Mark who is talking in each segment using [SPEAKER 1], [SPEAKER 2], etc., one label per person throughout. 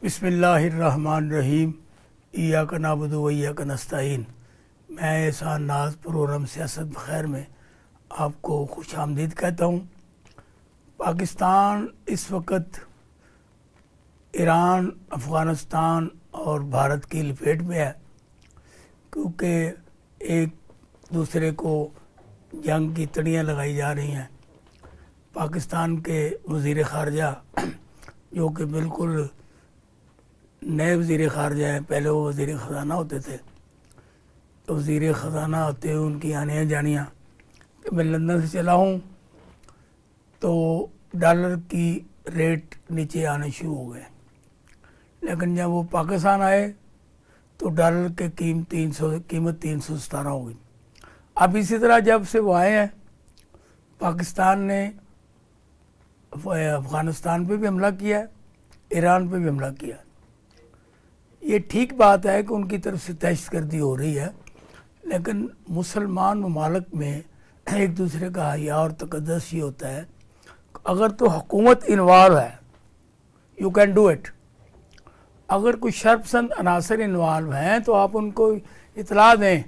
[SPEAKER 1] बिस्मिल्लाहिर्रहमानिर्रहीम। इय्याक नअबुदु व इय्याक नस्तईन। मैं एहसान नाज प्रोग्राम सियासत बखैर में आपको खुश आमदीद कहता हूँ। पाकिस्तान इस वक्त ईरान, अफ़गानिस्तान और भारत की लपेट में है, क्योंकि एक दूसरे को जंग की तड़ियाँ लगाई जा रही हैं। पाकिस्तान के वज़ीर ख़ारजा जो कि बिल्कुल नए वज़ीर ख़ारजा हैं, पहले वो वज़ीर ख़ज़ाना होते थे, तो वज़ीर ख़ज़ाना होते हुए उनकी आनियाँ जानियाँ कि मैं लंदन से चला हूँ तो डॉलर की रेट नीचे आने शुरू हो गए। लेकिन जब वो पाकिस्तान आए तो डॉलर के कीमत 317 हो गई। अब इसी तरह जब से वो आए हैं, पाकिस्तान ने अफ़गानिस्तान पे भी हमला किया है, ईरान पे भी हमला किया है। ये ठीक बात है कि उनकी तरफ से दहशतगर्दी हो रही है, लेकिन मुसलमान ममालिक में एक दूसरे का हया और तक़द्दुस ये होता है, अगर तो हुकूमत इन्वॉल्व है यू कैन डू इट। अगर कोई शर्पसंद अनासर इन्वॉल्व हैं तो आप उनको इतला दें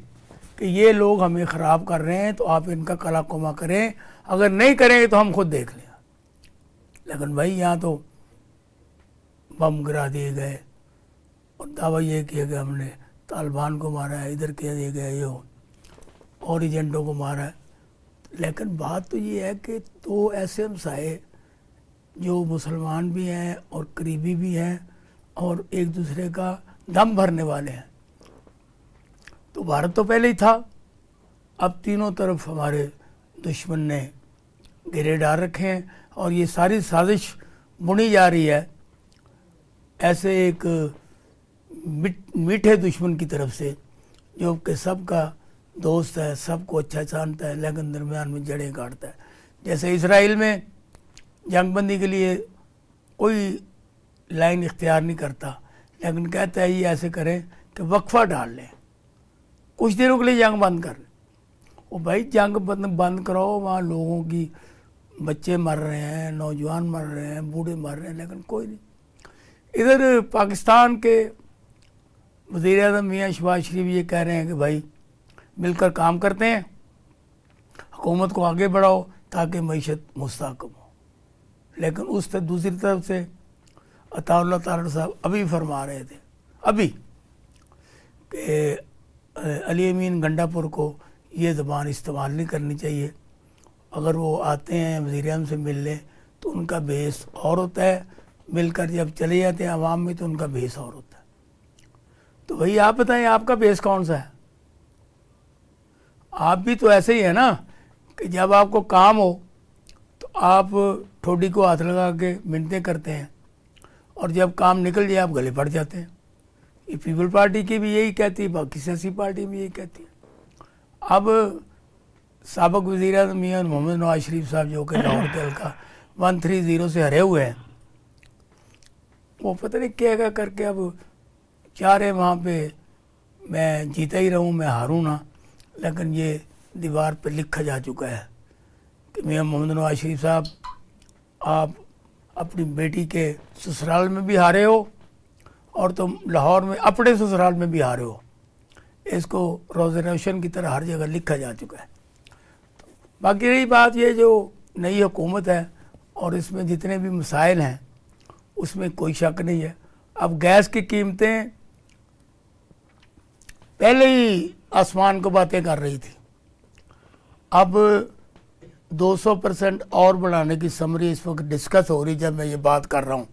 [SPEAKER 1] कि ये लोग हमें ख़राब कर रहे हैं, तो आप इनका कला कुमा करें। अगर नहीं करेंगे तो हम खुद देख लें। लेकिन भाई यहाँ तो बम गिरा दिए गए और दावा ये किया कि हमने तालिबान को मारा है, इधर किया दिया गया ये और एजेंटों को मारा है। लेकिन बात तो ये है कि दो ऐसे हमसाए जो मुसलमान भी हैं और करीबी भी हैं और एक दूसरे का दम भरने वाले हैं। तो भारत तो पहले ही था, अब तीनों तरफ हमारे दुश्मन ने घेरे डाल रखे हैं और ये सारी साजिश बुनी जा रही है ऐसे एक मीठे दुश्मन की तरफ से, जो कि सबका दोस्त है, सबको अच्छा जानता है, लेकिन दरमियान में जड़ें काटता है। जैसे इसराइल में जंगबंदी के लिए कोई लाइन इख्तियार नहीं करता, लेकिन कहता है ये ऐसे करें कि वक्फा डाल लें, कुछ दिनों के लिए जंग बंद कर लें। वो भाई जंग बंद कराओ, वहाँ लोगों की बच्चे मर रहे हैं, नौजवान मर रहे हैं, बूढ़े मर रहे हैं, लेकिन कोई नहीं। इधर पाकिस्तान के वज़ीर आज़म मियाँ शहबाज शरीफ ये कह रहे हैं कि भाई मिलकर काम करते हैं, हुकूमत को आगे बढ़ाओ ताकि मईशत मुस्तहकम हो। लेकिन उस तरफ दूसरी तरफ से अताउल्लाह तारड़ साहब अभी फरमा रहे थे अभी कि अली अमीन गंडापुर को ये ज़बान इस्तेमाल नहीं करनी चाहिए। अगर वो आते हैं वज़ीर आज़म से मिलने तो उनका बेस और होता है, मिलकर जब चले जाते हैं आवाम में तो उनका बेस और होता है। तो भाई आप बताएं आपका बेस कौन सा है? आप भी तो ऐसे ही है ना कि जब आपको काम हो तो आप ठोडी को हाथ लगा के मिन्नतें करते हैं और जब काम निकल जाए आप गले पड़ जाते हैं। ये पीपल पार्टी की भी यही कहती है, बाकी सियासी पार्टी भी यही कहती है। अब साबिक़ वज़ीर आज़म मियां मोहम्मद नवाज शरीफ साहब जो कि लाहौर के हल्का 130 से हरे हुए हैं, वो पता नहीं क्या करके अब चाह रहे वहाँ पे मैं जीता ही रहूँ, मैं हारूँ ना। लेकिन ये दीवार पे लिखा जा चुका है कि मियां मोहम्मद नवाज शरीफ साहब आप अपनी बेटी के ससुराल में भी हारे हो और तुम लाहौर में अपने ससुराल में भी हारे हो। इसको रोज़े रोशन की तरह हर जगह लिखा जा चुका है। बाकी रही बात ये जो नई हुकूमत है और इसमें जितने भी मसाइल हैं उसमें कोई शक नहीं है। अब गैस की कीमतें पहले ही आसमान को बातें कर रही थी, अब 200% और बढ़ाने की समरी इस वक्त डिस्कस हो रही जब मैं ये बात कर रहा हूँ।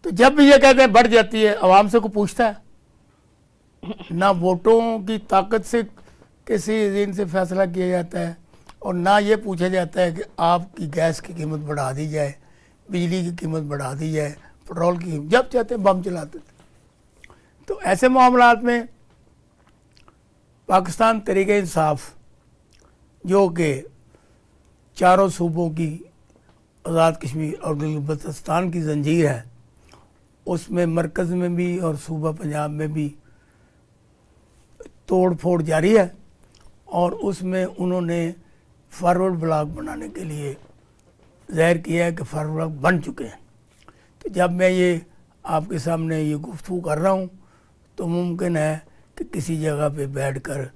[SPEAKER 1] तो जब भी ये कहते हैं बढ़ जाती है, आवाम से को पूछता है ना, वोटों की ताकत से किसी दिन से फैसला किया जाता है और ना ये पूछा जाता है कि आपकी गैस की कीमत बढ़ा दी जाए, बिजली की कीमत बढ़ा दी जाए, पेट्रोल की, जब चाहते हैं बम चलाते थे। तो ऐसे मामलात में पाकिस्तान तहरीक इंसाफ जो कि चारों सूबों की आज़ाद कश्मीर और गिलगित-बल्तिस्तान की जंजीर है, उसमें मरकज़ में भी और सूबा पंजाब में भी तोड़ फोड़ जारी है और उसमें उन्होंने फारवर्ड ब्लॉक बनाने के लिए ज़ाहिर किया है कि फारवर्ड ब्लॉक बन चुके हैं। तो जब मैं ये आपके सामने ये गुफ्तगू कर रहा हूँ तो मुमकिन है कि किसी जगह पे बैठकर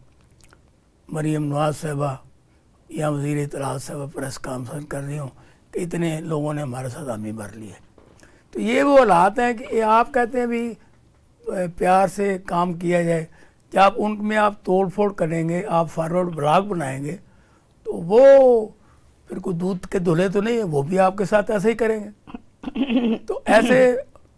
[SPEAKER 1] मरीम नवाज साहबा या वज़ीर इत्तलात साहबा प्रेस कॉन्फ्रेंस कर रही हूँ कि इतने लोगों ने हमारे साथ हामी भर ली है। तो ये वो हालात हैं कि आप कहते हैं भी प्यार से काम किया जाए, जब उनमें आप तोड़ फोड़ करेंगे, आप फॉरवर्ड ब्लॉग बनाएंगे तो वो फिर कोई दूध के धुले तो नहीं है, वो भी आपके साथ ऐसे ही करेंगे। तो ऐसे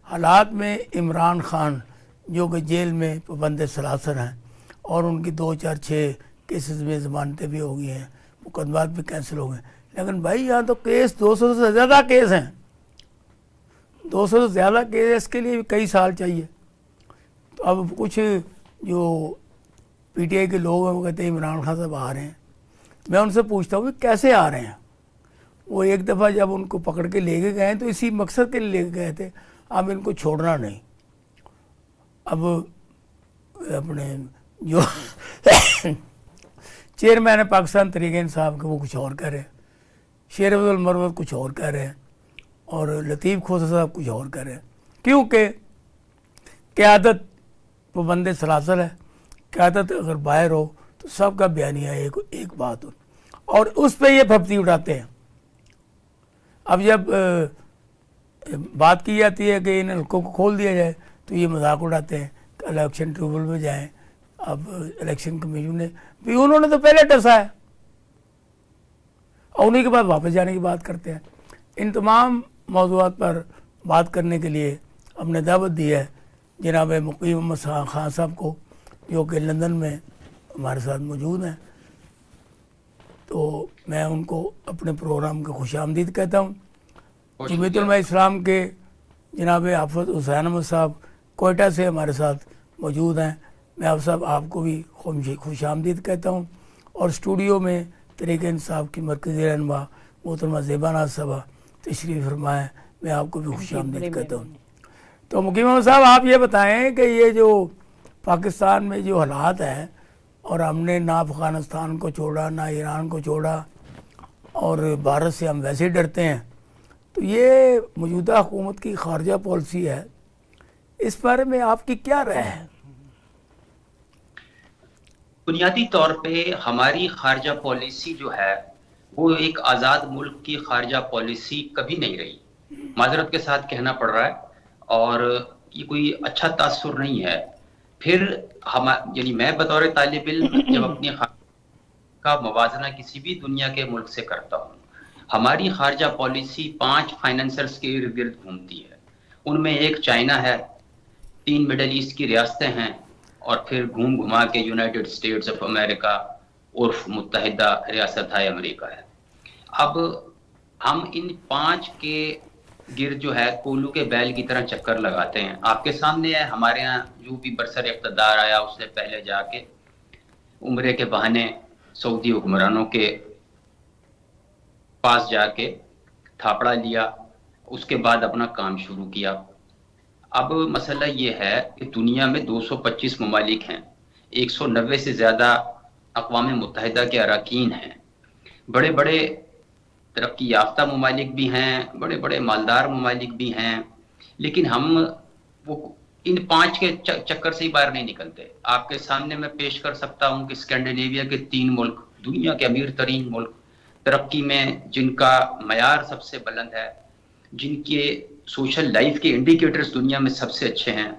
[SPEAKER 1] हालात में इमरान खान जो कि जेल में पाबंद सलासर हैं और उनकी 2 4 6 केसेस में ज़मानतें भी हो गई हैं, मुकदमात भी कैंसिल हो गए, लेकिन भाई यहाँ तो केस 200 से ज़्यादा केस हैं, 200 से ज़्यादा केस, इसके लिए भी कई साल चाहिए। तो अब कुछ जो पीटीआई के लोग हैं वो कहते हैं इमरान खान साहब आ रहे हैं। मैं उनसे पूछता हूँ कि कैसे आ रहे हैं। वो एक दफ़ा जब उनको पकड़ के लेके गए तो इसी मकसद के लिए लेके गए थे, अब इनको छोड़ना नहीं। अब अपने जो चेयरमैन है पाकिस्तान तहरीक-ए-इंसाफ के वो कुछ और कह रहे हैं, शेर अब्दुल मरवत कुछ और कह रहे हैं और लतीफ़ खोसा साहब कुछ और कह रहे हैं, क्योंकि क़यादत पाबंद सलासल है। क़यादत अगर बाहर हो तो सबका बयानिया एक बात हो और उस पर ये फप्ती उठाते हैं। अब जब बात की जाती है कि इन हल्कों को खोल दिया जाए तो ये मजाक उड़ाते हैं कि इलेक्शन ट्रिब्यूनल में जाएं। अब इलेक्शन कमीशन ने भी, उन्होंने तो पहले टसा है और उन्हीं के बाद वापस जाने की बात करते हैं। इन तमाम मौज़ूआत पर बात करने के लिए हमने दावत दी है जनाब मुकीम अहमद खान साहब को, जो कि लंदन में हमारे साथ मौजूद हैं। तो मैं उनको अपने प्रोग्राम का खुशामदीद कहता हूँ। जमीयत उलमा इस्लाम के जनाब हाफ़िज़ हुसैन अहमद साहब कोयटा से हमारे साथ मौजूद हैं। मैं आप सब आपको भी खुशामदीद कहता हूँ और स्टूडियो में तहरीक-ए-इंसाफ की मरकज़ी रहनुमा मोहतरमा ज़ेबा नाज़ साहबा तशरीफ़ फरमाएँ, मैं आपको भी खुशामदीद कहता हूँ। तो मुकीम अहमद साहब आप ये बताएं कि ये जो पाकिस्तान में जो हालात हैं और हमने ना अफ़गानिस्तान को छोड़ा ना ईरान को छोड़ा और भारत से हम वैसे ही डरते हैं, तो ये मौजूदा हुकूमत की खारजा पॉलिसी है, इस बारे में आपकी क्या राय है?
[SPEAKER 2] बुनियादी तौर पे हमारी खारजा पॉलिसी जो है वो एक आज़ाद मुल्क की खारजा पॉलिसी कभी नहीं रही, माजरत के साथ कहना पड़ रहा है, और ये कोई अच्छा तासुर नहीं है। फिर हम यानी मैं बतौर तालिब इल्म जब अपनी का मवाजना किसी भी दुनिया के मुल्क से करता हूँ, हमारी खारजा पॉलिसी 5 फाइनेंसर्स के इर्द गिर्द घूमती है। उनमें एक चाइना है, 3 मिडल ईस्ट की रियासतें हैं और फिर घूम घुमा के यूनाइटेड स्टेट्स ऑफ अमेरिका उर्फ मुत्तहिदा रियासत-ए अमेरिका है। अब हम इन 5 के गिर्द जो है कोल्लू के बैल की तरह चक्कर लगाते हैं। आपके सामने है, हमारे यहाँ जो भी बरसर इक़्तिदार आया उससे पहले जाके उम्रे के बहाने सऊदी हुक्मरानों के पास जाके थापड़ा लिया, उसके बाद अपना काम शुरू किया। अब मसला ये है कि दुनिया में 225 ममालिक हैं, 190 से ज़्यादा अक़वाम मुत्तहिदा के अरकान हैं, बड़े बड़े तरक्की याफ्ता ममालिक भी हैं, बड़े बड़े मालदार ममालिक भी हैं, लेकिन हम वो इन 5 के चक्कर से ही बाहर नहीं निकलते। आपके सामने मैं पेश कर सकता हूँ कि स्कैंडिनेविया के 3 मुल्क, दुनिया के अमीर तरीन मुल्क, तरक्की में जिनका मयार सबसे बुलंद है, जिनके सोशल लाइफ के इंडिकेटर्स दुनिया में सबसे अच्छे हैं,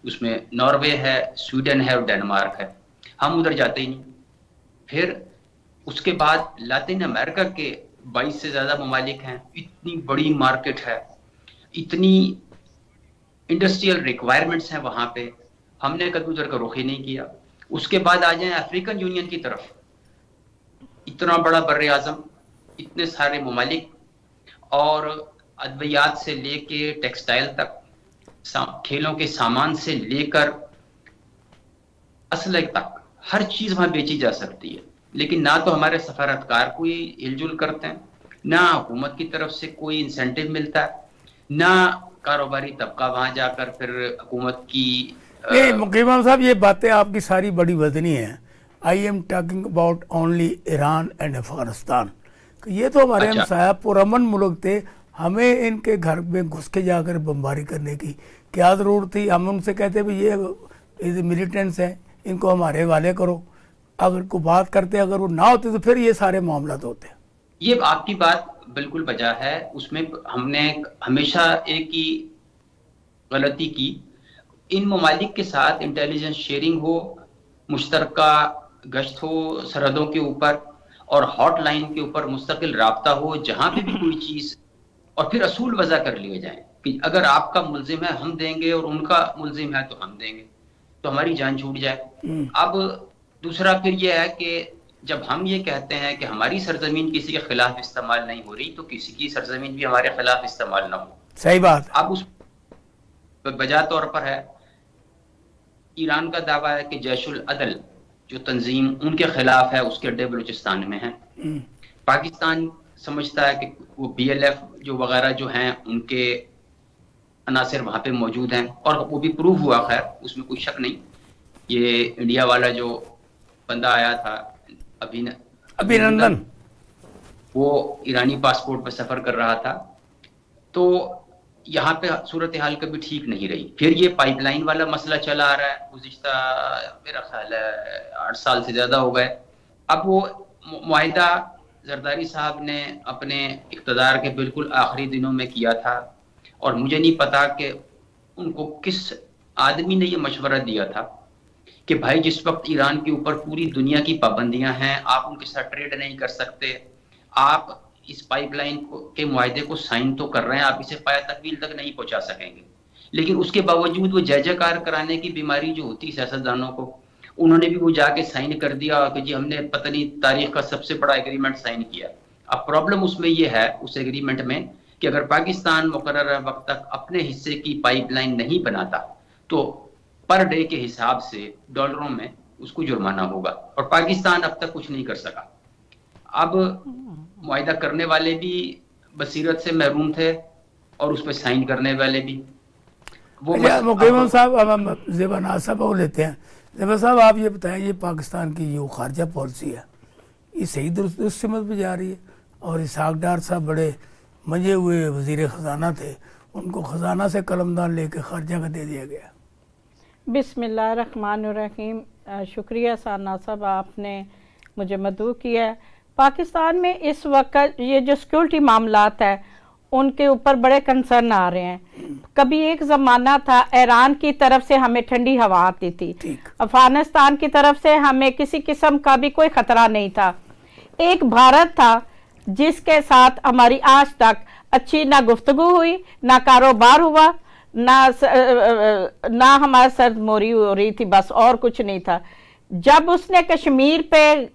[SPEAKER 2] उसमें नॉर्वे है, स्वीडन है और डेनमार्क है। हम उधर जाते ही नहीं। फिर उसके बाद लातिन अमेरिका के 22 से ज़्यादा ममालिक हैं, इतनी बड़ी मार्केट है, इतनी इंडस्ट्रियल रिक्वायरमेंट्स हैं वहाँ पे, हमने कभी उधर का रुख ही नहीं किया। उसके बाद आ जाएं अफ्रीकन यूनियन की तरफ, इतना बड़ा बर्रे आज़म, इतने सारे ममालिक, और अद्वियात से लेके टेक्सटाइल तक, खेलों के सामान से लेकर असलह तक हर चीज़ वहाँ बेची जा सकती है। लेकिन ना तो हमारे सफारतकार कोई हिलजुल करते हैं, ना हुकूमत की तरफ से कोई इंसेंटिव मिलता है, ना कारोबारी तबका वहाँ जाकर फिर हुकूमत की।
[SPEAKER 1] मुकीम साहब ये बातें आपकी सारी बड़ी वजनी हैं। I am talking about only Iran and Afghanistan. ये तो हमारे हमसाया पुरअमन मुल्क थे, हमें इनके घर में घुस के जाकर बमबारी करने की क्या ज़रूरत थी? हम उनसे कहते भाई ये मिलिटेंट्स हैं, इनको हमारे हवाले करो। अगर को बात करते, अगर वो ना होते तो फिर ये सारे मामला तो होते।
[SPEAKER 2] ये आपकी बात बिल्कुल बजा है। उसमें हमने हमेशा एक ही गलती की, इन ममालिक के साथ इंटेलिजेंस शेयरिंग हो, मुश्तरका गश्त हो सरहदों के ऊपर, और हॉटलाइन के ऊपर मुस्तकिल राब्ता हो जहां पे भी कोई चीज, और फिर असूल वज़ा कर लिए जाएं कि अगर आपका मुल्जिम है हम देंगे और उनका मुल्जिम है तो हम देंगे, तो हमारी जान छूट जाए। अब दूसरा फिर यह है कि जब हम ये कहते हैं कि हमारी सरजमीन किसी के खिलाफ इस्तेमाल नहीं हो रही, तो किसी की सरजमीन भी हमारे खिलाफ इस्तेमाल ना हो।
[SPEAKER 1] सही बात।
[SPEAKER 2] अब उस बजा तौर पर है, ईरान का दावा है कि जैशुल अदल जो तंजीम उनके खिलाफ है उसके अड्डे बलूचिस्तान में है। पाकिस्तान समझता है कि वो BLF जो वगैरह जो हैं उनके अनासिर वहां पे मौजूद हैं, और वो भी प्रूव हुआ, खैर उसमें कोई शक नहीं। ये इंडिया वाला जो बंदा आया था अभिनंदन, वो ईरानी पासपोर्ट पर सफर कर रहा था। तो यहाँ पे सूरत हाल कभी ठीक नहीं रही। फिर ये पाइपलाइन वाला मसला चला आ रहा है, गुज़िश्ता मेरा ख्याल है 8 साल से ज्यादा हो गए। अब वो मुआहिदा जरदारी साहब ने अपने इक़्तिदार के बिल्कुल आखिरी दिनों में किया था, और मुझे नहीं पता कि उनको किस आदमी ने ये मशवरा दिया था कि भाई जिस वक्त ईरान के ऊपर पूरी दुनिया की पाबंदियां हैं, आप उनके साथ ट्रेड नहीं कर सकते, आप इस पाइपलाइन के मुआहदे को साइन तो कर रहे हैं, आप इसे पाया तकमील तक नहीं पहुंचा सकेंगे। लेकिन उसके बावजूद वो जय जयकार कराने की बीमारी जो होती है सियासतदानों को, उन्होंने भी वो जाके साइन कर दिया कि जी हमने पता नहीं तारीख का सबसे बड़ा एग्रीमेंट साइन किया। अब प्रॉब्लम उसमें ये है उस एग्रीमेंट में कि अगर पाकिस्तान मुकर्रर वक्त तक अपने हिस्से की पाइपलाइन नहीं बनाता तो पर डे के हिसाब से डॉलरों में उसको जुर्माना होगा, और पाकिस्तान अब तक कुछ नहीं कर सका। अब मुआहिदा करने वाले भी बसीरत से महरूम थे और उस पर साइन करने वाले भी। वो
[SPEAKER 1] मुकम्मल साहब, अब हम ज़ेबानाज़ साहब को लेते हैं। ज़ेबा साहब, आप ये बताएं, ये पाकिस्तान की जो खारजा पॉलिसी है ये सही दुरुस्त सिमत पे जा रही है? और इसहाक डार साहब बड़े मजे हुए वज़ीर ख़जाना थे, उनको ख़जाना से कलमदान लेके खारजा का दे दिया गया।
[SPEAKER 3] बिस्मिल्लाहिर्रहमानिर्रहीम। शुक्रिया साना साहब, आपने मुझे मदऊ किया। पाकिस्तान में इस वक्त ये जो सिक्योरिटी मामलात है उनके ऊपर बड़े कंसर्न आ रहे हैं। कभी एक ज़माना था ईरान की तरफ से हमें ठंडी हवा आती थी, अफगानिस्तान की तरफ से हमें किसी किस्म का भी कोई ख़तरा नहीं था। एक भारत था जिसके साथ हमारी आज तक अच्छी ना गुफ्तगू हुई, ना कारोबार हुआ, ना हमारा सर्द मोरी हो रही थी, बस और कुछ नहीं था। जब उसने कश्मीर पे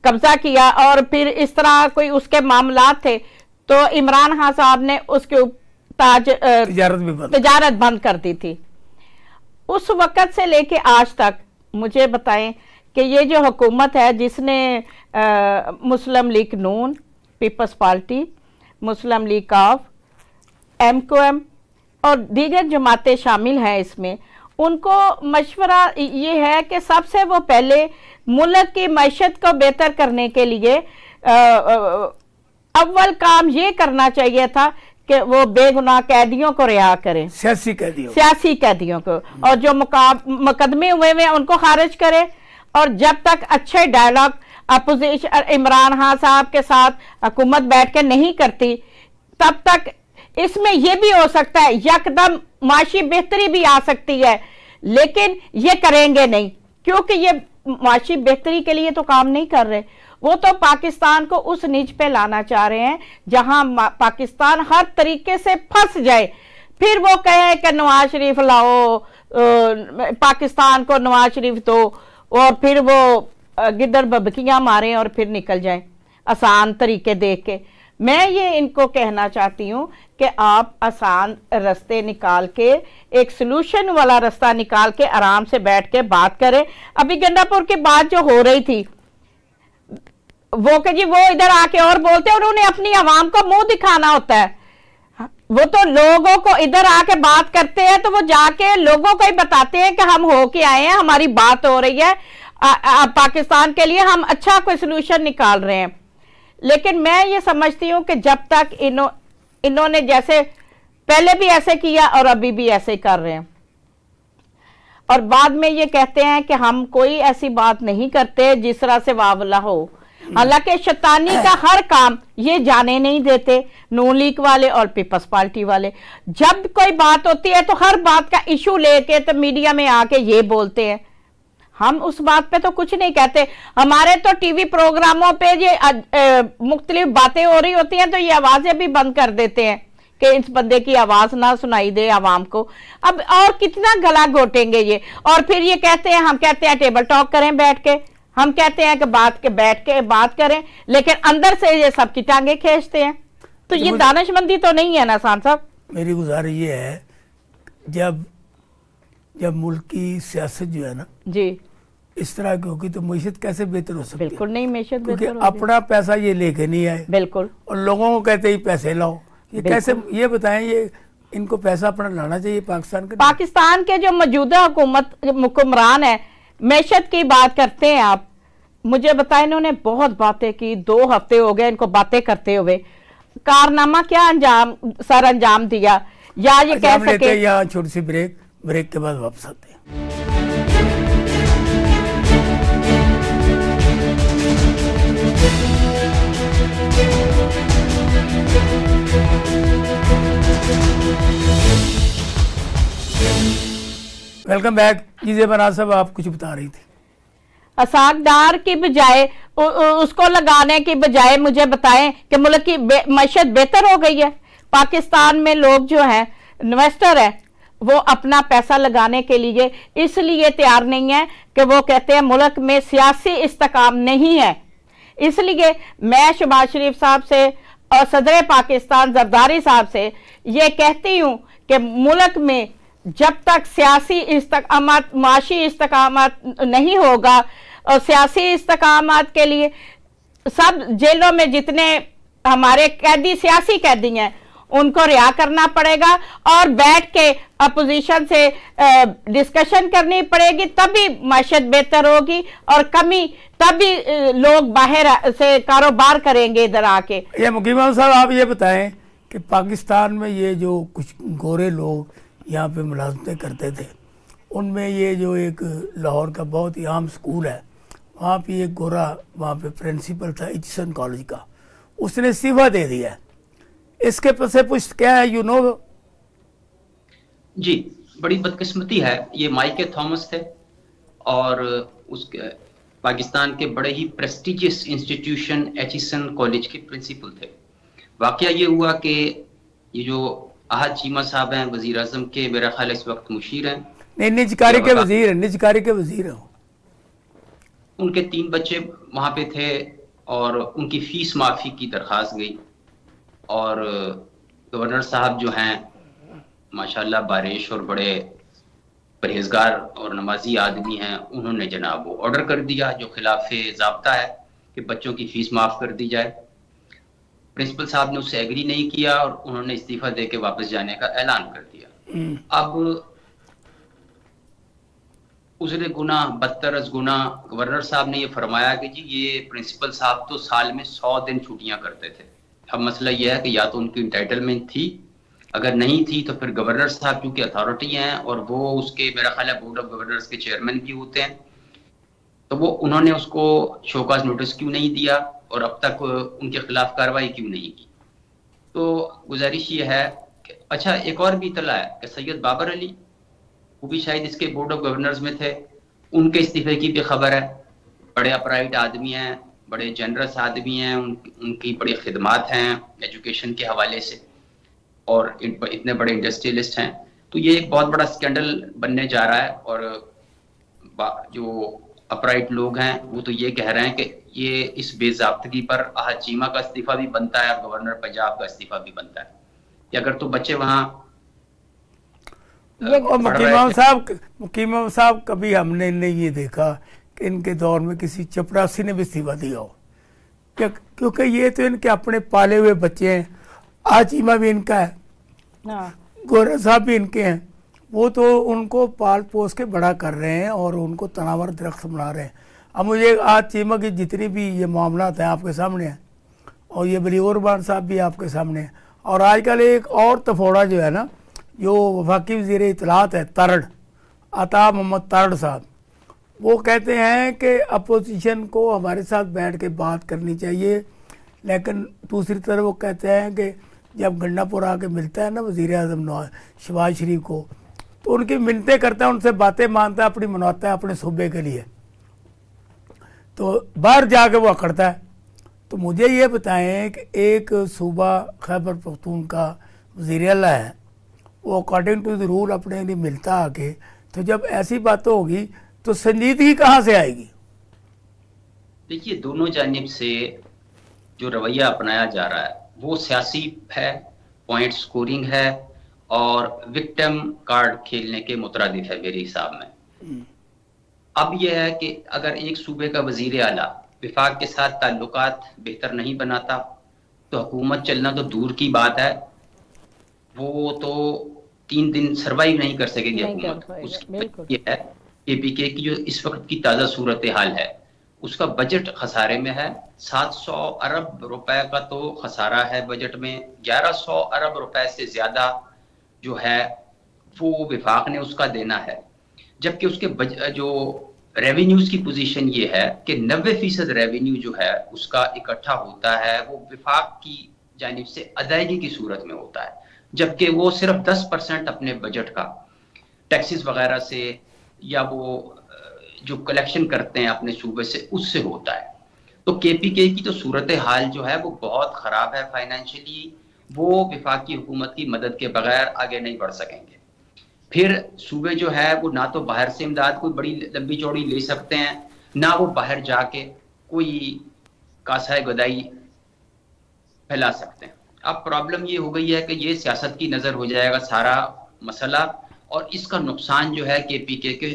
[SPEAKER 3] कब्जा किया और फिर इस तरह कोई उसके मामलात थे तो इमरान खान साहब ने उसके तिजारत बंद कर दी थी। उस वक़्त से लेके आज तक मुझे बताएं कि ये जो हुकूमत है जिसने मुस्लिम लीग नून, पीपल्स पार्टी, मुस्लिम लीग काफ, MQM और दीगर जमातें शामिल हैं इसमें, उनको मशवरा ये है कि सबसे वो पहले मुल्क की मैशत को बेहतर करने के लिए अव्वल काम ये करना चाहिए था कि वो बेगुनाह कैदियों को रिहा करें, सियासी कैदियों को, और जो मुकदमे हुए हैं उनको खारिज करें। और जब तक अच्छे डायलॉग अपोजिशन इमरान खान साहब के साथ हुकूमत बैठ के नहीं करती, तब तक इसमें यह भी हो सकता है यकदम माशी बेहतरी भी आ सकती है, लेकिन ये करेंगे नहीं क्योंकि ये माशी बेहतरी के लिए तो काम नहीं कर रहे। वो तो पाकिस्तान को उस नीच पे लाना चाह रहे हैं जहां पाकिस्तान हर तरीके से फंस जाए, फिर वो कहे कि नवाज शरीफ लाओ, पाकिस्तान को नवाज शरीफ दो, और फिर वो गिद्दड़ बबकियां मारें और फिर निकल जाएं आसान तरीके देख के। मैं ये इनको कहना चाहती हूँ कि आप आसान रास्ते निकाल के, एक सलूशन वाला रास्ता निकाल के आराम से बैठ के बात करें। अभी गंडापुर की बात जो हो रही थी वो कि जी वो इधर आके और बोलते हैं, उन्होंने अपनी आवाम को मुंह दिखाना होता है। वो तो लोगों को इधर आके बात करते हैं तो वो जाके लोगों को ही बताते हैं कि हम होके आए हैं, हमारी बात हो रही है, पाकिस्तान के लिए हम अच्छा कोई सलूशन निकाल रहे हैं। लेकिन मैं ये समझती हूँ कि जब तक इन्होंने जैसे पहले भी ऐसे किया और अभी भी ऐसे कर रहे हैं, और बाद में ये कहते हैं कि हम कोई ऐसी बात नहीं करते जिस तरह से वावला हो। हालांकि शैतानी का हर काम ये जाने नहीं देते नून लीग वाले और पीपल्स पार्टी वाले। जब कोई बात होती है तो हर बात का इशू लेके तो मीडिया में आके ये बोलते हैं। हम उस बात पे तो कुछ नहीं कहते। हमारे तो टीवी प्रोग्रामों पे ये मुख्तलिफ बातें हो रही होती हैं तो ये आवाजें भी बंद कर देते हैं कि इस बंदे की आवाज ना सुनाई दे आवाम को। अब और कितना गला घोटेंगे ये। और फिर ये कहते हैं, हम कहते हैं टेबल टॉक करें बैठ के, हम कहते हैं कि बैठ के बात करें, लेकिन अंदर से ये सबकी टांगे खींचते हैं। तो ये दानिशमंदी तो नहीं है ना खान साहब।
[SPEAKER 1] मेरी गुजारिश ये है, जब मुल्क की सियासत जो है ना जी इस तरह की होगी तो मीशत कैसे बेहतर हो सकती है?
[SPEAKER 3] बिल्कुल नहीं, मीशत बेहतर होगी।
[SPEAKER 1] अपना पैसा ये लेके नहीं आए बिल्कुल, और लोगों को कहते ही पैसे लाओ। ये कैसे, ये बताएं, ये इनको पैसा अपना लाना चाहिए पाकिस्तान का।
[SPEAKER 3] पाकिस्तान के जो मौजूदा हुक्मरान है, मैशत की बात करते हैं आप, मुझे बताएं इन्होंने बहुत बातें की, 2 हफ्ते हो गए इनको बातें करते हुए। कारनामा क्या अंजाम दिया, या ये कह सके।
[SPEAKER 1] यहाँ छोटी सी ब्रेक के बाद वापस आते हैं। Welcome back. चीजें बना सब आप कुछ बता रही थी।
[SPEAKER 3] असाकदार की बजाय उसको लगाने की बजाय मुझे बताएं कि मुल्क की मैशत बेहतर हो गई है। पाकिस्तान में लोग जो हैं इन्वेस्टर है वो अपना पैसा लगाने के लिए इसलिए तैयार नहीं है कि वो कहते हैं मुल्क में सियासी इस्तेकाम नहीं है। इसलिए मैं शहबाज शरीफ साहब से और सदर पाकिस्तान जरदारी साहब से ये कहती हूँ कि मुल्क में जब तक सियासी इस्तकामत, माशी इस्तकामत नहीं होगा, और सियासी इस्तकामत के लिए सब जेलों में जितने हमारे कैदी, सियासी कैदी हैं, उनको रिहा करना पड़ेगा और बैठ के अपोजिशन से डिस्कशन करनी पड़ेगी, तभी माशत बेहतर होगी और तभी लोग बाहर से कारोबार करेंगे इधर आके।
[SPEAKER 1] ये मुकीम साहब, आप ये बताएं कि पाकिस्तान में ये जो कुछ गोरे लोग यहाँ पे मुलाजमतें करते थे, उनमें ये जो एक लाहौर का बहुत ही आम स्कूल है, वहाँ पे एक गोरा वहाँ पे प्रिंसिपल था एचिसन कॉलेज का, उसने इस्तीफा दे दिया है। इसके पीछे पुष्ट क्या है, यू नो?
[SPEAKER 2] जी, बड़ी बदकिस्मती है। ये माइके थॉमस थे और उसके पाकिस्तान के बड़े ही प्रेस्टिजियस इंस्टीट्यूशन एचिसन कॉलेज के प्रिंसिपल थे। वाकया ये हुआ कि ये जो आहद चीमा साहब हैं, वजीर आजम के, मेरा ख्याल इस वक्त मुशीर हैं,
[SPEAKER 1] नहीं निजकारी के वजीर हैं।
[SPEAKER 2] उनके 3 बच्चे वहाँ पे थे और उनकी फीस माफ़ी की दरख्वास्त गई और गवर्नर साहब जो हैं माशाल्लाह बारिश और बड़े परहेजगार और नमाजी आदमी हैं, उन्होंने जनाब वो ऑर्डर कर दिया जो खिलाफ ज़ाब्ता है कि बच्चों की फ़ीस माफ़ कर दी जाए। प्रिंसिपल साहब ने उससे एग्री नहीं किया और उन्होंने इस्तीफा दे के वापस जाने का ऐलान कर दिया। अब उसने गुना बदतर गुना गवर्नर साहब ने ये फरमाया कि जी ये प्रिंसिपल साहब तो साल में 100 दिन छुट्टियां करते थे। अब मसला यह है कि या तो उनकी इंटाइटलमेंट थी, अगर नहीं थी तो फिर गवर्नर साहब क्योंकि अथॉरिटी हैं और वो उसके मेरा ख्याल है बोर्ड ऑफ गवर्नर्स के चेयरमैन भी होते हैं, तो वो उन्होंने उसको शोकाज नोटिस क्यों नहीं दिया और अब तक उनके खिलाफ कार्रवाई क्यों नहीं की। तो गुजारिश ये है कि अच्छा, एक और भी इतला है कि सैयद बाबर अली, वो भी शायद इसके बोर्ड ऑफ गवर्नर्स में थे, उनके इस्तीफे की भी खबर है। बड़े अपराइट आदमी हैं, बड़े जनरस आदमी हैं, उनकी बड़ी खिदमात हैं एजुकेशन के हवाले से और इतने बड़े इंडस्ट्रियलिस्ट हैं। तो ये एक बहुत बड़ा स्कैंडल बनने जा रहा है और जो अपराइट लोग हैं वो तो ये कह रहे हैं कि ये इस बेज़ाब्तगी पर आहद चीमा का इस्तीफा भी बनता है और गवर्नर पंजाब का इस्तीफा भी बनता है कि अगर तो बच्चे वहाँ।
[SPEAKER 1] मुकीम साहब, कभी हमने नहीं ये देखा कि इनके दौर में किसी चपरासी ने भी इस्तीफा दिया हो, क्योंकि ये तो इनके अपने पाले हुए बच्चे हैं। आहद चीमा भी इनका है, गवर्नर साहब भी इनके हैं, वो तो उनको पाल पोस के बड़ा कर रहे हैं और उनको तनावर दरख्त बना रहे हैं। अब मुझे आहद चीमा की जितनी भी ये मामला हैं आपके सामने हैं और ये बलीगुर रहमान साहब भी आपके सामने हैं और आजकल एक और तफोड़ा जो है ना, जो वफाकी वज़ीर इत्तलात है तरड़, अता मोहम्मद तरड़ साहब, वो कहते हैं कि अपोजिशन को हमारे साथ बैठ के बात करनी चाहिए, लेकिन दूसरी तरफ वो कहते हैं कि जब गंडापुर आके मिलता है ना वज़ीर आज़म शहबाज शरीफ को, तो उनकी मिन्नतें करता है, उनसे बातें मानता है, अपनी मनवाता है अपने सूबे के लिए, तो बाहर जाके वो अकड़ता है। तो मुझे ये बताएं कि एक सूबा खैबर पख्तूनख्वा वज़ीर आला है, वो अकॉर्डिंग टू द रूल अपने लिए मिलता आके, तो जब ऐसी बातें होगी तो संजीदगी कहाँ से आएगी?
[SPEAKER 2] देखिए, दोनों जानिब से जो रवैया अपनाया जा रहा है वो सियासी है, पॉइंट स्कोरिंग है और विक्टिम कार्ड खेलने के मुतरादिफ है मेरे हिसाब में। अब यह है कि अगर एक सूबे का वजीर आला विफाक के साथ ताल्लुकात बेहतर नहीं बनाता तो हुकूमत चलना तो दूर की बात है, वो तो 3 दिन सरवाइव नहीं कर सकेगी हुकूमत। उसकी ये है केपीके की जो इस वक्त की ताज़ा सूरत हाल है, उसका बजट खसारे में है। 700 अरब रुपए का तो खसारा है बजट में, 1100 अरब रुपए से ज्यादा जो है वो विफाक ने उसका देना है, जबकि उसके जो रेवेन्यूज की पोजीशन ये है कि 90% रेवेन्यू जो है उसका इकट्ठा होता है वो विफाक की जानिब से अदायगी की सूरत में होता है, जबकि वो सिर्फ 10% अपने बजट का टैक्सेस वगैरह से या वो जो कलेक्शन करते हैं अपने सूबे से उससे होता है। तो केपीके की तो सूरत हाल जो है वो बहुत ख़राब है फाइनेंशियली, वो विफाकी हुकूमत की मदद के बगैर आगे नहीं बढ़ सकेंगे। फिर सूबे जो है वो ना तो बाहर से इमदाद कोई बड़ी लंबी चौड़ी ले सकते हैं, ना वो बाहर जाके कोई कासाए गदाई फैला सकते हैं। अब प्रॉब्लम ये हो गई है कि ये सियासत की नज़र हो जाएगा सारा मसला, और इसका नुकसान जो है केपीके के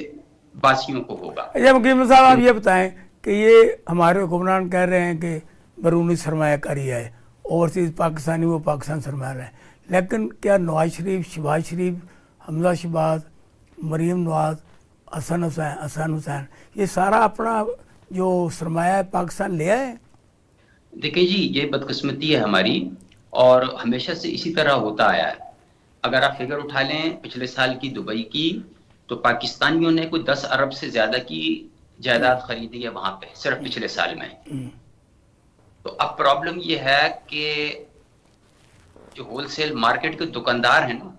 [SPEAKER 2] बासियों को होगा।
[SPEAKER 1] अच्छा मुकीम साहब, आप ये बताएं कि ये हमारे हुक्मरान कह रहे हैं कि बैरूनी सरमायाकारी है, ओवरसीज़ पाकिस्तानी वो पाकिस्तान सरमाया है, लेकिन क्या नवाज शरीफ, शहबाज शरीफ, हमजा शहबाज, मरीम नवाज, हसन हुसैन ये सारा अपना जो सरमाया है पाकिस्तान ले आए?
[SPEAKER 2] देखिए जी, ये बदकिस्मती है हमारी और हमेशा से इसी तरह होता आया है। अगर आप फिगर उठा लें पिछले साल की दुबई की, तो पाकिस्तानियों ने कोई 10 अरब से ज्यादा की जायदाद खरीदी है वहां पे सिर्फ पिछले साल में। तो अब प्रॉब्लम ये है कि जो होलसेल मार्केट के दुकानदार हैं ना,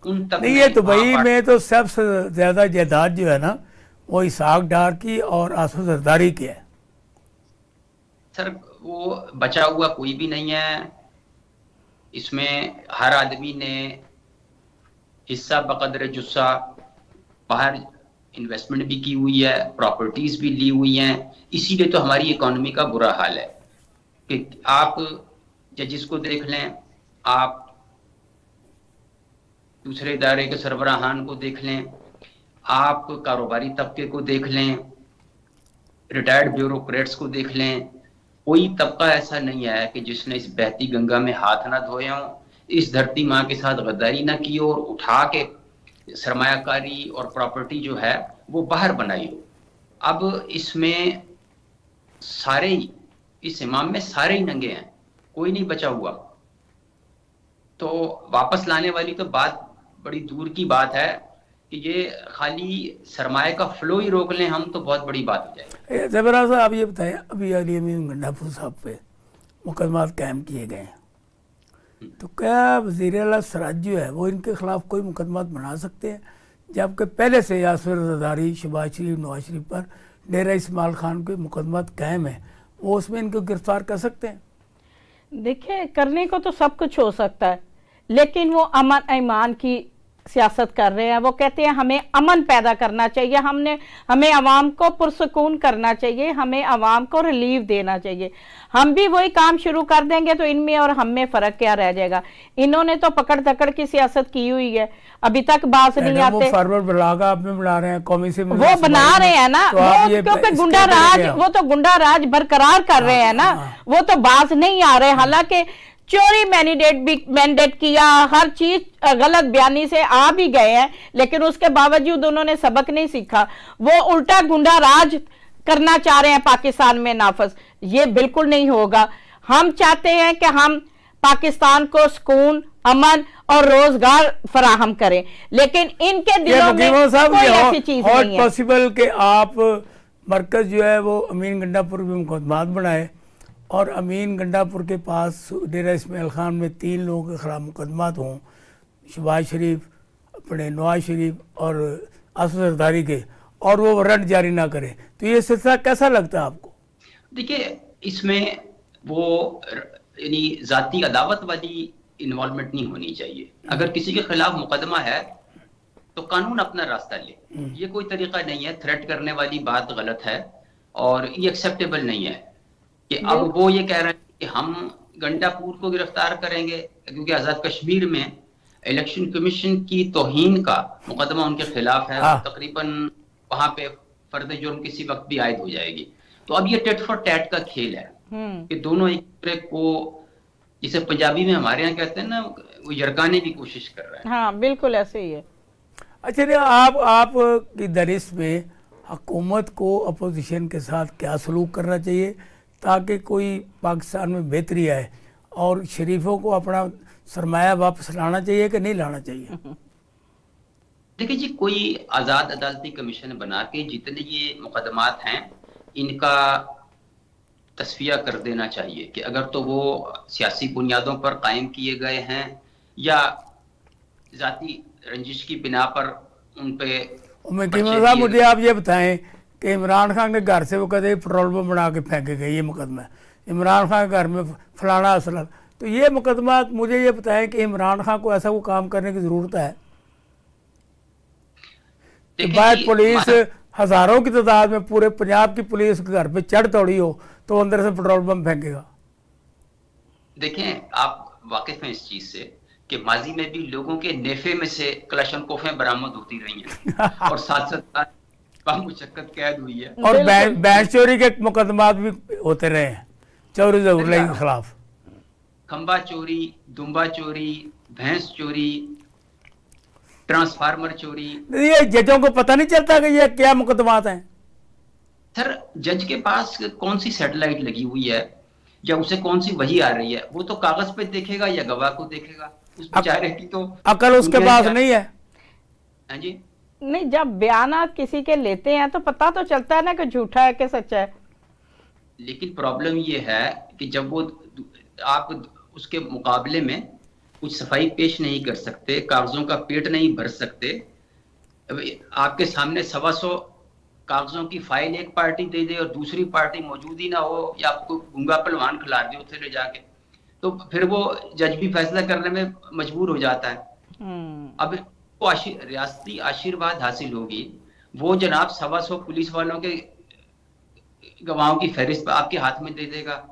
[SPEAKER 2] उन तक
[SPEAKER 1] नहीं, ये दुबई में तो सबसे ज्यादा जायदाद जो है ना वो इसाक डार की और आसू जरदारी की है
[SPEAKER 2] सर। वो बचा हुआ कोई भी नहीं है, इसमें हर आदमी ने हिस्सा बकदर जुस्सा बाहर इन्वेस्टमेंट भी की हुई है, प्रॉपर्टीज भी ली हुई हैं। इसीलिए तो हमारी इकोनॉमी का बुरा हाल है कि आप जजिस को देख लें, आप दूसरे इदारे के सरबराहान को देख लें, आप कारोबारी तबके को देख लें, रिटायर्ड ब्यूरोक्रेट्स को देख लें, कोई तबका ऐसा नहीं है कि जिसने इस बहती गंगा में हाथ ना धोए हों, इस धरती माँ के साथ गद्दारी ना की हो और उठा के सरमायाकारी और प्रॉपर्टी जो है वो बाहर बनाई हो। अब इसमें सारे ही, इस इमाम में सारे ही नंगे हैं, कोई नहीं बचा हुआ। तो वापस लाने वाली तो बात बड़ी दूर की बात है कि ये खाली सरमाए का फ्लो ही रोक लें हम तो बहुत बड़ी बात हो जाएगी।
[SPEAKER 1] ज़बरा साहब, आप ये बताएं, अभी अली अमीन गंडापुर साहब पे मुकदमात कायम किए गए हैं, तो क्या वज़ीर आला सराज जो है वो इनके खिलाफ कोई मुकदमात बना सकते हैं, जबकि पहले से यासिर जरदारी, शहबाज शरीफ, नवाज शरीफ पर डेरा इस्माइल खान के मुकदमात कायम है, वो उसमें इनको गिरफ्तार कर सकते हैं?
[SPEAKER 3] देखिए, करने को तो सब कुछ हो सकता है, लेकिन वो अमन ईमान की सियासत कर रहे हैं। वो कहते हैं हमें अमन पैदा करना चाहिए, हमें आवाम को पुरसकून करना चाहिए, हमें आवाम को रिलीफ देना चाहिए। हम भी वही काम शुरू कर देंगे तो इनमें और हम में फ़र्क क्या रह जाएगा? इन्होंने तो पकड़ दकड़ की सियासत की हुई है, अभी तक बात नहीं आते।
[SPEAKER 1] फॉरवर्ड ब्लॉग आप में बना रहे हैं, कौमी से
[SPEAKER 3] वो बना रहे हैं ना, वो क्योंकि गुंडा राज, वो तो गुंडा राज बरकरार कर रहे हैं ना, वो तो बात नहीं आ रहे। हालांकि चोरी मैंडेट किया, हर चीज गलत बयानी से आ भी गए हैं, लेकिन उसके बावजूद उन्होंने सबक नहीं सीखा। वो उल्टा गुंडा राज करना चाह रहे हैं पाकिस्तान में नाफज। ये बिल्कुल नहीं होगा। हम चाहते हैं कि हम पाकिस्तान को सुकून, अमन और रोजगार फराहम करें, लेकिन इनके दिलों में कोई ऐसी चीज नहीं है।
[SPEAKER 1] पॉसिबल कि आप मरकज जो है वो अमीन गंडापुर में मुकदमात बनाए और अमीन गंडापुर के पास डेरा इस्माइल खान में 3 लोगों के खिलाफ मुकदमात हों, शहबाज शरीफ, अपने नवाज शरीफ और आसिफ जरदारी के, और वो वारंट जारी ना करे, तो ये सिलसिला कैसा लगता है आपको?
[SPEAKER 2] देखिए, इसमें वो यानी जाती अदावत वाली इन्वॉल्वमेंट नहीं होनी चाहिए। अगर किसी के खिलाफ मुकदमा है तो कानून अपना रास्ता ले, ये कोई तरीका नहीं है। थ्रेट करने वाली बात गलत है और ये एक्सेप्टेबल नहीं है कि अब वो ये कह रहे हैं कि हम गंडापुर को गिरफ्तार करेंगे, क्योंकि आजाद कश्मीर में इलेक्शन कमीशन की तौहीन का मुकदमा उनके खिलाफ है। तकरीबन वहां पे फर्द जुर्म किसी वक्त भी आयद हो जाएगी। तो अब ये टेट फॉर टैट का खेल है कि दोनों एक दूसरे को, जिसे पंजाबी में हमारे यहाँ कहते हैं ना, वो यरकाने की कोशिश कर रहे हैं।
[SPEAKER 3] हाँ, बिल्कुल ऐसे ही है।
[SPEAKER 1] अच्छा, आप की दरिस में हुकूमत को अपोजिशन के साथ क्या सलूक करना चाहिए ताकि कोई पाकिस्तान में बेहतरी आए, और शरीफों को अपना सरमाया वापस लाना चाहिए कि नहीं लाना चाहिए?
[SPEAKER 2] देखिए जी, कोई आज़ाद अदालती कमीशन बना के जितने ये मुकदमात हैं इनका तस्फिया कर देना चाहिए कि अगर तो वो सियासी बुनियादों पर कायम किए गए हैं या जाती रंजिश की बिना पर उन पे।
[SPEAKER 1] मुझे आप ये बताएं कि इमरान खान के घर से वो कहते पेट्रोल बम बना के फेंके गए, ये मुकदमा इमरान खान के घर में फलाना असला, तो ये मुकदमा मुझे ये बताएं कि इमरान खान को ऐसा वो काम करने की जरूरत है? बाद पुलिस हजारों की तादाद में पूरे पंजाब की पुलिस के घर पे चढ़ तोड़ी हो तो अंदर से पेट्रोल बम फेंकेगा?
[SPEAKER 2] देखें, आप वाकिफ हैं इस चीज से कि माजी में भी लोगों के नेफे में से कलाशनकोफें बरामद होती रही हैं और साथ साथ मुशक्कत कैद हुई है,
[SPEAKER 1] और बैंक चोरी के मुकदमात भी होते रहे हैं, चोरी जरूर के खिलाफ,
[SPEAKER 2] खंबा चोरी, दुम्बा चोरी, भैंस चोरी, ट्रांसफार्मर चोरी।
[SPEAKER 1] ये जजों को पता नहीं चलता कि ये क्या मुकदमात हैं?
[SPEAKER 2] सर, जज के पास कौन सी सैटेलाइट लगी हुई है या उसे कौन सी वही आ रही है, वो तो कागज पे देखेगा या गवाह को देखेगा? उस बेचारे की तो
[SPEAKER 1] अकल उसके पास नहीं है।
[SPEAKER 2] हाँ जी,
[SPEAKER 3] नहीं, जब बयानात किसी के लेते हैं तो पता तो चलता है ना कि झूठा है कि सच्चा है।
[SPEAKER 2] लेकिन प्रॉब्लम ये है कि जब वो आप उसके मुकाबले में कुछ सफाई पेश नहीं कर सकते, कागजों का पेट नहीं भर सकते, आपके सामने 125 कागजों की फाइल एक पार्टी दे दे और दूसरी पार्टी मौजूद ही ना हो, या आपको गुंगा पहलवान खिला दे उसे ले जाके, तो फिर वो जज भी फैसला करने में मजबूर हो जाता है। अब वो रियासती आशीर्वाद हासिल होगी, वो जनाब 125 पुलिस वालों के गवाहों की फहरिस्त आपके हाथ में दे देगा।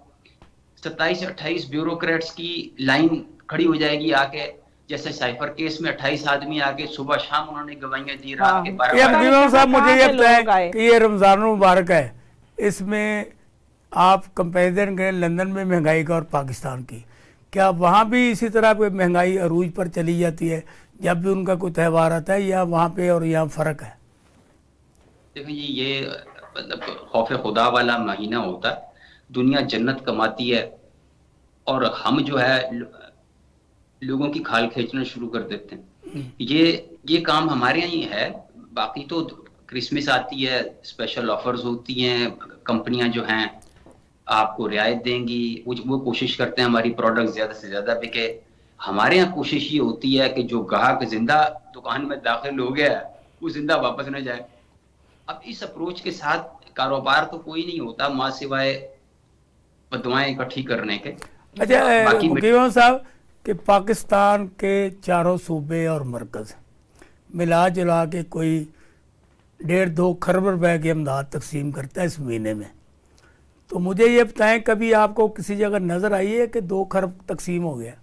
[SPEAKER 2] 27-28 ब्यूरोक्रेट्स की लाइन खड़ी हो जाएगी आके, जैसे साइफर केस में 28 आदमी आके सुबह शाम उन्होंने गवाहियां दी, रात के 12
[SPEAKER 1] साहब मुझे ये बताएं कि ये रमजान मुबारक है, इसमें आप कंपेरिजन करें लंदन में महंगाई का और पाकिस्तान की, क्या वहाँ भी इसी तरह कोई महंगाई अरूज पर चली जाती है जब भी उनका कोई त्यौहार आता है, या वहाँ पे और यहाँ फर्क है?
[SPEAKER 2] देखिए जी, ये मतलब खौफ खुदा वाला महीना होता है, दुनिया जन्नत कमाती है और हम जो है लोगों की खाल खींचना शुरू कर देते हैं। ये काम हमारे यहाँ ही है। बाकी तो क्रिसमस आती है, स्पेशल ऑफर्स होती हैं, कंपनियां जो हैं आपको रियायत देंगी, वो कोशिश करते हैं हमारी प्रोडक्ट ज्यादा से ज्यादा बिके। हमारे यहाँ कोशिश ये होती है कि जो ग्राहक जिंदा दुकान में दाखिल हो गया है वो जिंदा वापस न जाए। अब इस अप्रोच के साथ कारोबार तो कोई नहीं होता माँ सिवाय बदुआएं इकट्ठी करने के।
[SPEAKER 1] अच्छा साहब, कि पाकिस्तान के चारों सूबे और मरकज़ मिला जुला के कोई 1.5-2 खरब रुपए की इमदाद तकसीम करता है इस महीने में, तो मुझे ये बताएं कभी आपको किसी जगह नज़र आई है कि 2 खरब तकसीम हो गया?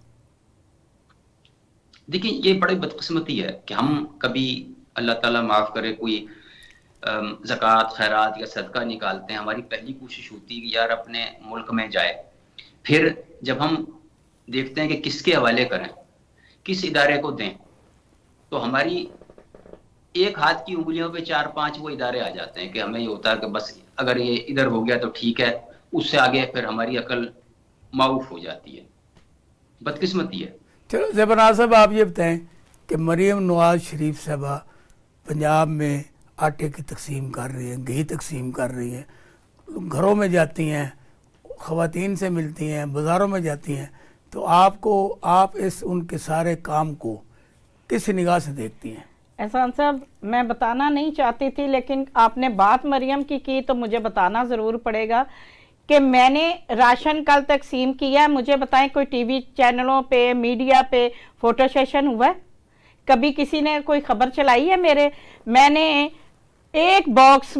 [SPEAKER 2] देखिए, ये बड़ी बदकिस्मती है कि हम कभी, अल्लाह ताला माफ़ करे, कोई ज़कात खैरात या सदका निकालते हैं, हमारी पहली कोशिश होती है कि यार अपने मुल्क में जाए, फिर जब हम देखते हैं कि किसके हवाले करें, किस इदारे को दें, तो हमारी एक हाथ की उंगलियों पे 4-5 वो इदारे आ जाते हैं कि हमें ये होता है कि बस अगर ये इधर हो गया तो ठीक है, उससे आगे फिर हमारी अकल माऊफ हो जाती है। बदकिस्मती है।
[SPEAKER 1] चलो ज़ेबनाज़ साहब, आप ये बताएं कि मरीम नवाज शरीफ साहबा पंजाब में आटे की तकसीम कर रही हैं, घी तकसीम कर रही हैं, घरों में जाती हैं, ख़वातीन से मिलती हैं, बाज़ारों में जाती हैं, तो आप इस उनके सारे काम को किस निगाह से देखती हैं?
[SPEAKER 3] एहसान साहब, मैं बताना नहीं चाहती थी, लेकिन आपने बात मरियम की तो मुझे बताना ज़रूर पड़ेगा कि मैंने राशन कल तकसीम किया है। मुझे बताएं, कोई टीवी चैनलों पे, मीडिया पे फ़ोटो सेशन हुआ है? कभी किसी ने कोई खबर चलाई है मैंने एक बॉक्स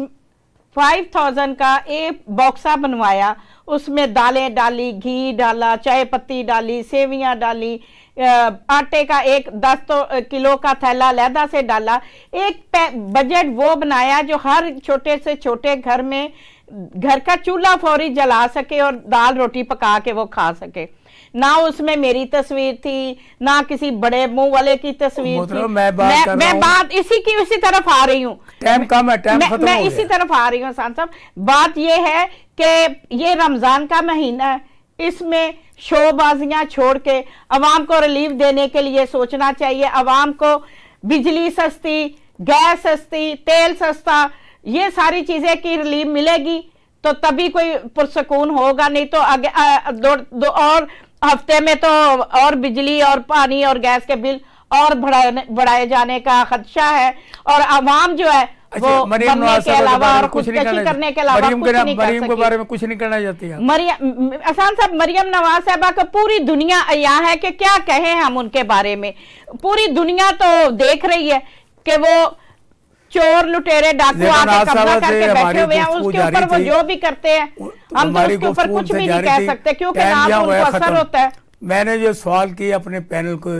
[SPEAKER 3] 5000 का एक बॉक्सा बनवाया, उसमें दालें डाली, घी डाला, चाय पत्ती डाली, सेवियां डाली, आटे का एक 10 किलो का थैला लहदा से डाला, एक बजट वो बनाया जो हर छोटे से छोटे घर में घर का चूल्हा फौरी जला सके और दाल रोटी पका के वो खा सके। ना उसमें मेरी तस्वीर थी, ना किसी बड़े मुंह वाले की तस्वीर थी। मैं बात इसी तरफ आ रही हूँ।
[SPEAKER 1] टाइम कम है, टाइम खत्म हो गया।
[SPEAKER 3] मैं इसी तरफ आ रही हूँ साहब। बात ये है कि ये रमजान का महीना है, इसमें शोबाजियां छोड़ के अवाम को रिलीफ देने के लिए सोचना चाहिए। अवाम को बिजली सस्ती, गैस सस्ती, तेल सस्ता, ये सारी चीजें की रिलीफ मिलेगी तो तभी कोई पुरसकून होगा, नहीं तो आगे दो और हफ्ते में तो और बिजली और पानी और गैस के बिल और बढ़ाए जाने का खदशा है। और अवाम जो है वो बनने के अलावा और खुदकशी करने के अलावा कुछ नहीं कर
[SPEAKER 1] मरियम के बारे में कुछ नहीं करना चाहती है।
[SPEAKER 3] एहसान साहब, मरियम नवाज साहबा को पूरी दुनिया अया है कि क्या कहें हम उनके बारे में। पूरी दुनिया तो देख रही है कि वो चोर लुटेरे डाकू आके कब्जा करके बैठे हुए हैं, उसके ऊपर वो जो भी करते हैं हम तो उसके ऊपर कुछ भी नहीं कह सकते, क्योंकि नाम उनको असर होता है।
[SPEAKER 1] मैंने जो सवाल किए अपने पैनल को,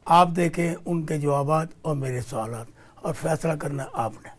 [SPEAKER 1] आप देखें उनके जवाबात और मेरे सवालात, और फैसला करना आपने।